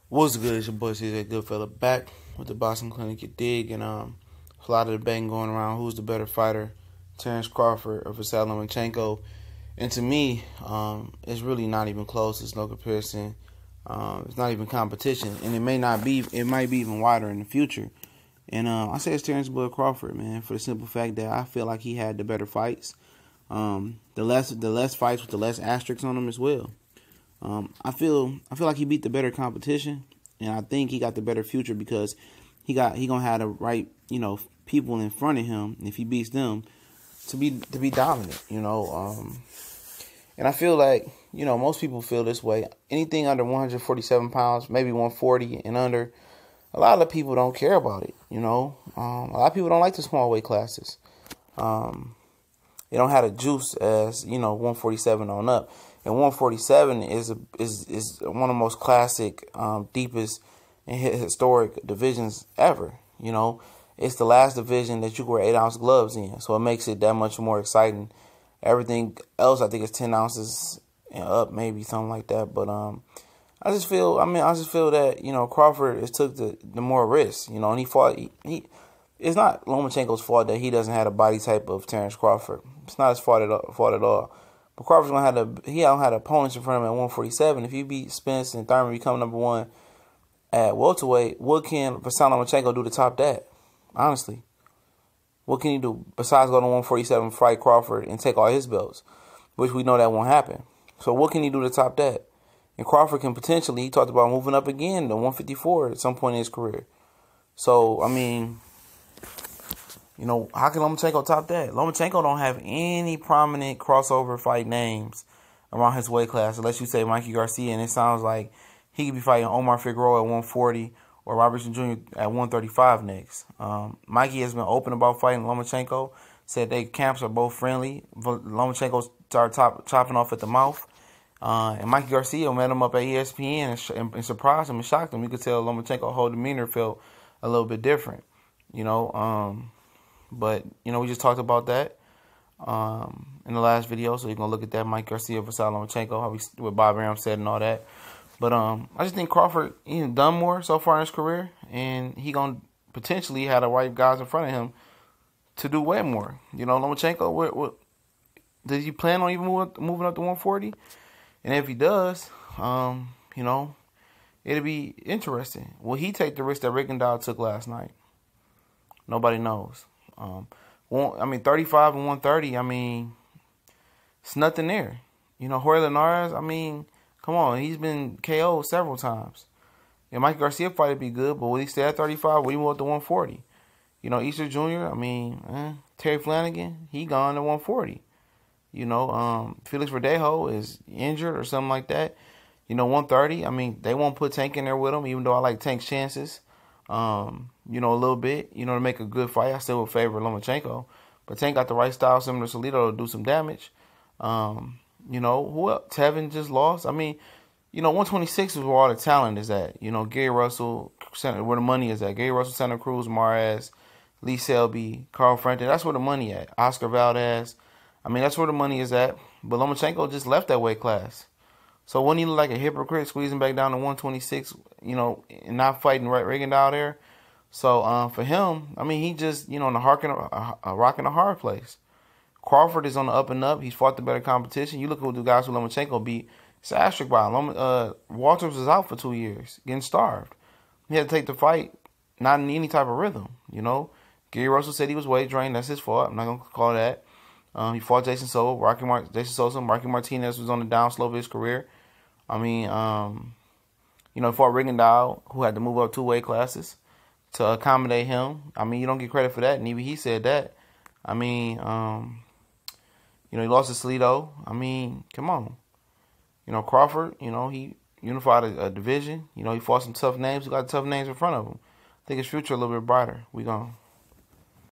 What's good? It's your boy CJ Goodfella back with the Boston Clinic, you dig, and a lot of debate going around who's the better fighter, Terence Crawford or Vasyl Lomachenko. And to me, it's really not even close. There's no comparison. It's not even competition, and it might be even wider in the future. And I say it's Terence Crawford, man, for the simple fact that I feel like he had the better fights. The less fights with the less asterisks on them as well. I feel like he beat the better competition, and I think he got the better future because he gonna have the right people in front of him, and if he beats them, to be dominant, and I feel like most people feel this way. Anything under 147 pounds, maybe 140 and under, a lot of people don't care about it. A lot of people don't like the small weight classes. They don't have the juice as 147 on up. And 147 is one of the most classic, deepest, and historic divisions ever. It's the last division that you can wear 8-ounce gloves in, so it makes it that much more exciting. Everything else, I think, is 10 ounces and up, maybe something like that. But I just feel that Crawford has took the more risks. And he fought. It's not Lomachenko's fault that he doesn't have a body type of Terence Crawford. It's not his fault at all. But Crawford's he don't have opponents in front of him at 147. If you beat Spence and Thurman, become number one at welterweight, what can Vasyl Lomachenko do to top that? Honestly, what can he do besides go to 147, fight Crawford, and take all his belts, which we know that won't happen. So what can he do to top that? And Crawford can potentially, he talked about moving up again to 154 at some point in his career. So, how can Lomachenko top that? Lomachenko don't have any prominent crossover fight names around his weight class, unless you say Mikey Garcia, and it sounds like he could be fighting Omar Figueroa at 140 or Robertson Jr. at 135 next. Mikey has been open about fighting Lomachenko, said they camps are both friendly. Lomachenko started chopping off at the mouth. And Mikey Garcia met him up at ESPN and surprised him and shocked him. You could tell Lomachenko's whole demeanor felt a little bit different, But, we just talked about that in the last video, so you're going to look at that, Mike Garcia versus Lomachenko, what Bob Arum said and all that. But I just think Crawford, he's done more so far in his career, and he going to potentially have the right guys in front of him to do way more. Lomachenko, what does he plan on even moving up to 140? And if he does, it'll be interesting. Will he take the risk that Rigondeaux took last night? Nobody knows. 35 and 130, it's nothing there. Jorge Linares, come on, he's been KO'd several times. And Mike Garcia fight would be good, but will he stay at 35? Will he move up to 140? Easter Jr., Terry Flanagan, he gone to 140. Felix Verdejo is injured or something like that. 130, they won't put Tank in there with him, even though I like Tank's chances. A little bit, to make a good fight. I still would favor Lomachenko. But Tank got the right style, similar to Salido, to do some damage. Who else? Tevin just lost. 126 is where all the talent is at. Gary Russell, where the money is at. Gary Russell, Santa Cruz, Mares, Lee Selby, Carl Frampton. That's where the money at. Oscar Valdez. That's where the money is at. But Lomachenko just left that weight class. So wouldn't he look like a hypocrite squeezing back down to 126, and not fighting Rigondeaux there? So for him, he just, in a rock and a hard place. Crawford is on the up and up. He's fought the better competition. You look at the guys who Lomachenko beat. It's an asterisk by him. Walters was out for 2 years, getting starved. He had to take the fight, not in any type of rhythm, Gary Russell said he was weight drained. That's his fault. I'm not going to call that. He fought Jason Sosa. Marky Martinez was on the downslope of his career. He fought Rigondeaux, who had to move up 2 weight classes to accommodate him. You don't get credit for that, and even he said that. He lost to Salido. Come on. Crawford, he unified a division. He fought some tough names. He got tough names in front of him. I think his future a little bit brighter. We gone.